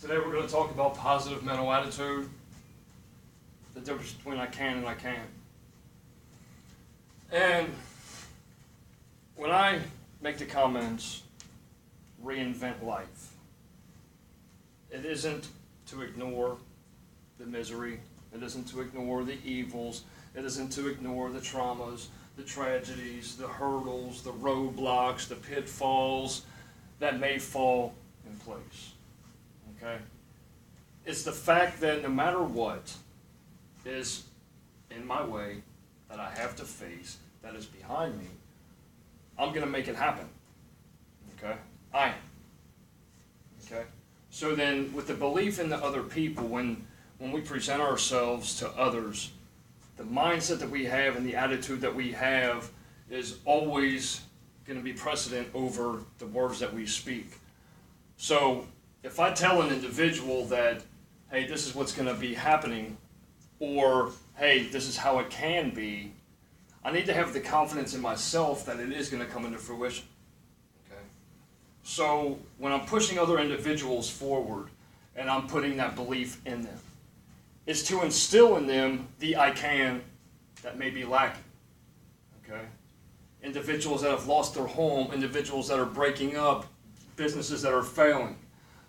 Today we're going to talk about positive mental attitude, the difference between I can and I can't. And when I make the comments, reinvent life, it isn't to ignore the misery, it isn't to ignore the evils, it isn't to ignore the traumas, the tragedies, the hurdles, the roadblocks, the pitfalls that may fall in place. Okay? It's the fact that no matter what is in my way that I have to face, that is behind me, I'm going to make it happen. Okay? I am. Okay? So then, with the belief in the other people, when we present ourselves to others, the mindset that we have and the attitude that we have is always going to be precedent over the words that we speak. So, if I tell an individual that, hey, this is what's going to be happening, or, hey, this is how it can be, I need to have the confidence in myself that it is going to come into fruition. Okay? So, when I'm pushing other individuals forward, and I'm putting that belief in them, it's to instill in them the I can that may be lacking. Okay? Individuals that have lost their home, individuals that are breaking up, businesses that are failing.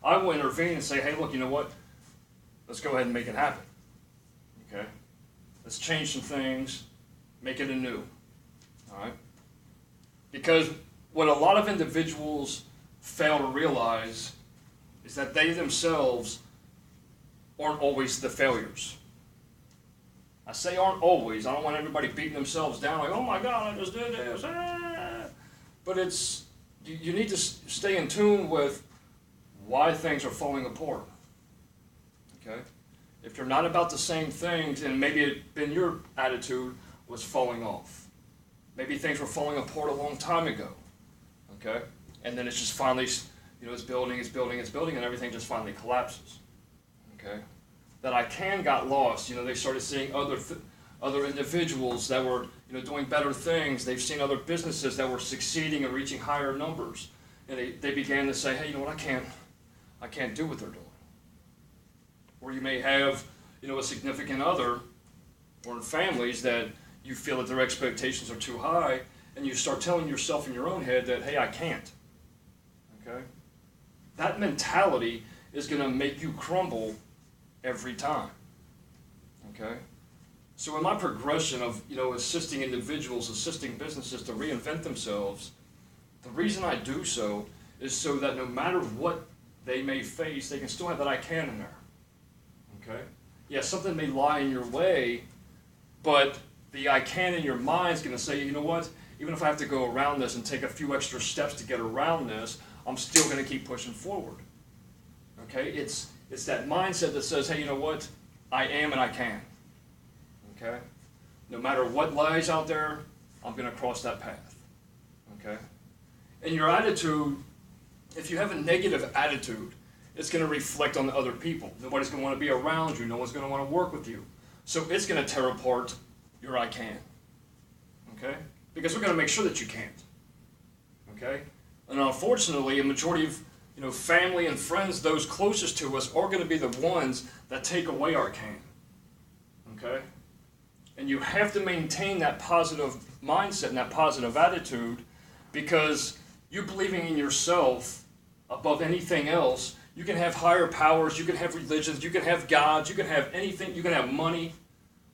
I will intervene and say, hey, look, you know what? Let's go ahead and make it happen. Okay? Let's change some things, make it anew. All right? Because what a lot of individuals fail to realize is that they themselves aren't always the failures. I say aren't always. I don't want everybody beating themselves down like, oh my God, I just did this. But it's, you need to stay in tune with why things are falling apart. Okay? If you're not about the same things, and maybe your attitude was falling off. Maybe things were falling apart a long time ago. Okay? And then it's just finally, it's building, and everything just finally collapses. Okay? That I can got lost. They started seeing other individuals that were, doing better things. They've seen other businesses that were succeeding and reaching higher numbers. And they began to say, hey, you know what, I can't do what they're doing. Or you may have, a significant other, or in families that you feel that their expectations are too high, and you start telling yourself in your own head that, hey, I can't. Okay? That mentality is going to make you crumble every time. Okay? So in my progression of, assisting individuals, assisting businesses to reinvent themselves, the reason I do so is so that no matter what they may face, they can still have that I can in there. Okay? Yeah, something may lie in your way, but the I can in your mind is going to say, you know what? Even if I have to go around this and take a few extra steps to get around this, I'm still going to keep pushing forward. Okay? It's that mindset that says, hey, you know what? I am and I can. Okay? No matter what lies out there, I'm going to cross that path. Okay? And your attitude, if you have a negative attitude, it's going to reflect on the other people. Nobody's going to want to be around you. No one's going to want to work with you. So it's going to tear apart your I can. Okay? Because we're going to make sure that you can't. Okay? And unfortunately, a majority of family and friends, those closest to us, are going to be the ones that take away our can. Okay? And you have to maintain that positive mindset and that positive attitude, because you believing in yourself above anything else, you can have higher powers, you can have religions, you can have gods, you can have anything, you can have money.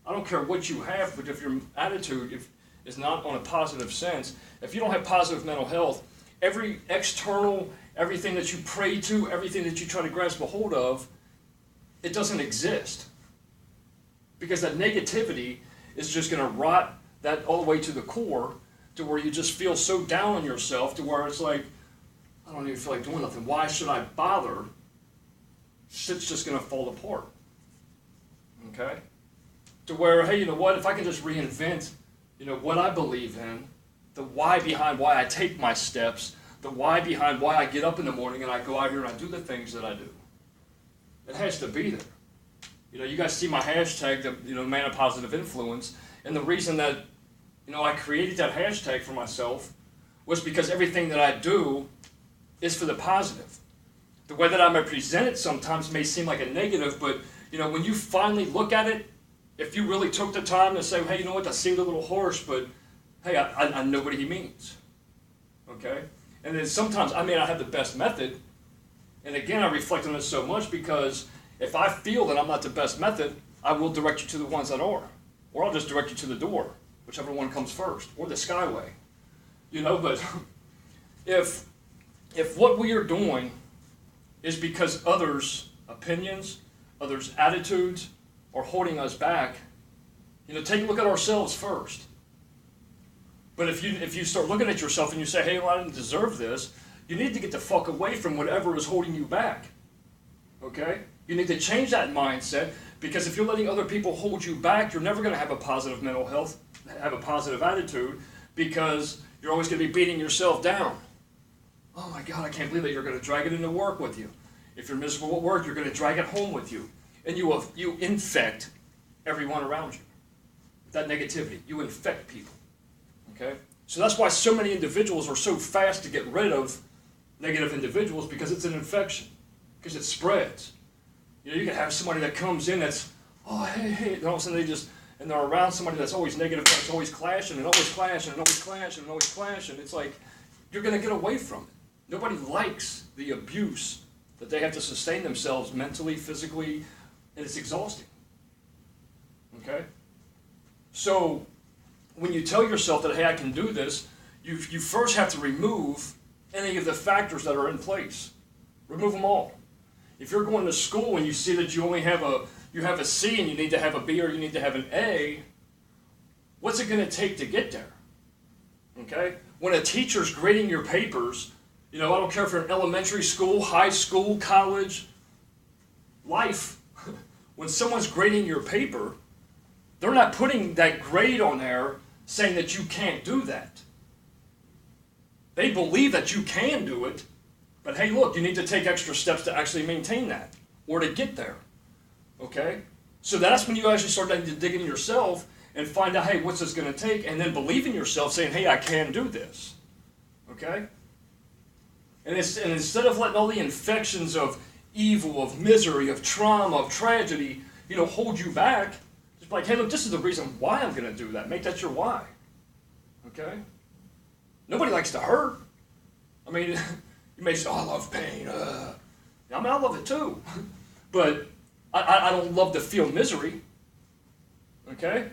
I don't care what you have, but if your attitude is not on a positive sense, if you don't have positive mental health, every external, everything that you pray to, everything that you try to grasp a hold of, it doesn't exist. Because that negativity is just going to rot that all the way to the core, to where you just feel so down on yourself, to where it's like, I don't even feel like doing nothing. Why should I bother? Shit's just going to fall apart. Okay? To where, hey, you know what? If I can just reinvent, what I believe in, the why behind why I take my steps, the why behind why I get up in the morning and I go out here and I do the things that I do. It has to be there. You guys see my hashtag, the Man of Positive Influence, and the reason that, I created that hashtag for myself was because everything that I do is for the positive. The way that I may present it sometimes may seem like a negative, but when you finally look at it, if you really took the time to say, hey, you know what, that seemed a little harsh, but hey, I know what he means. Okay? And then sometimes I may not have the best method, and again, I reflect on this so much because if I feel that I'm not the best method, I will direct you to the ones that are. Or I'll just direct you to the door, whichever one comes first, or the skyway. But if what we are doing is because others' opinions, others' attitudes are holding us back, take a look at ourselves first. But if you start looking at yourself and you say, hey, well, I didn't deserve this, you need to get the fuck away from whatever is holding you back. Okay? You need to change that mindset, because if you're letting other people hold you back, you're never going to have a positive mental health, have a positive attitude, because you're always going to be beating yourself down. Oh my God, I can't believe that you're going to drag it into work with you. If you're miserable at work, you're going to drag it home with you. And you infect everyone around you. That negativity, you infect people. Okay? So that's why so many individuals are so fast to get rid of negative individuals, because it's an infection, because it spreads. You can have somebody that comes in that's, oh, hey, and all of a sudden and they're around somebody that's always negative, that's always clashing, and always clashing, and always clashing, and always clashing. It's like, you're going to get away from it. Nobody likes the abuse that they have to sustain themselves mentally, physically, and it's exhausting. Okay? So, when you tell yourself that, hey, I can do this, you first have to remove any of the factors that are in place. Remove them all. If you're going to school and you see that you only have a C and you need to have a B or you need to have an A, what's it going to take to get there? Okay? When a teacher's grading your papers, I don't care if you're in elementary school, high school, college, life, when someone's grading your paper, they're not putting that grade on there saying that you can't do that. They believe that you can do it, but hey, look, you need to take extra steps to actually maintain that, or to get there, okay? So that's when you actually start to dig into yourself and find out, hey, what's this going to take, and then believe in yourself, saying, hey, I can do this, okay? And instead of letting all the infections of evil, of misery, of trauma, of tragedy, hold you back, just be like, hey, look, this is the reason why I'm going to do that. Make that your why, okay? Nobody likes to hurt. I mean, you may say, oh, I love pain. I love it too. But I don't love to feel misery. Okay?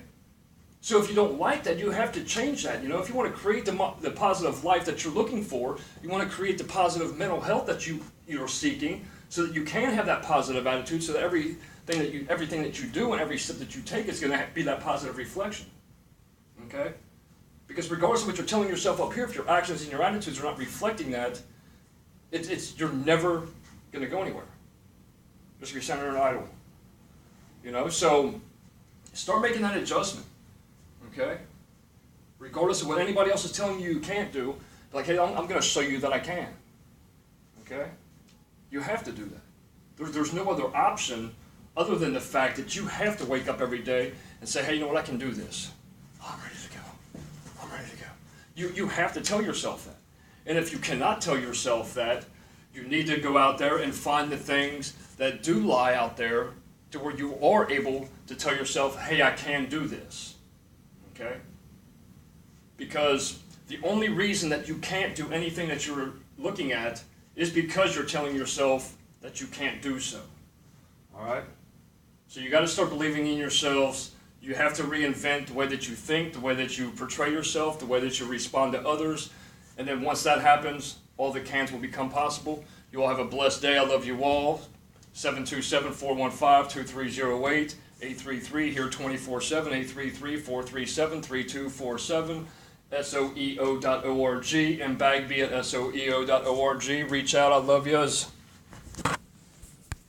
So if you don't like that, you have to change that. If you want to create the positive life that you're looking for, you want to create the positive mental health that you're seeking, so that you can have that positive attitude, so that everything that you do and every step that you take is going to be that positive reflection. Okay? Because regardless of what you're telling yourself up here, if your actions and your attitudes are not reflecting that, you're never going to go anywhere. Just be centered and idle. So start making that adjustment. Okay? Regardless of what anybody else is telling you can't do, like, hey, I'm going to show you that I can. Okay? You have to do that. There's no other option other than the fact that you have to wake up every day and say, hey, you know what, I can do this. I'm ready to go. I'm ready to go. You have to tell yourself that. And if you cannot tell yourself that, you need to go out there and find the things that do lie out there to where you are able to tell yourself, hey, I can do this. Okay? Because the only reason that you can't do anything that you're looking at is because you're telling yourself that you can't do so. All right? So you got to start believing in yourselves. You have to reinvent the way that you think, the way that you portray yourself, the way that you respond to others. And then once that happens, all the cans will become possible. You all have a blessed day. I love you all. 727-415-2308. 833 here 24/7. 833-437-3247. SOEO.org and Bagby at SOEO.org. Reach out. I love yous.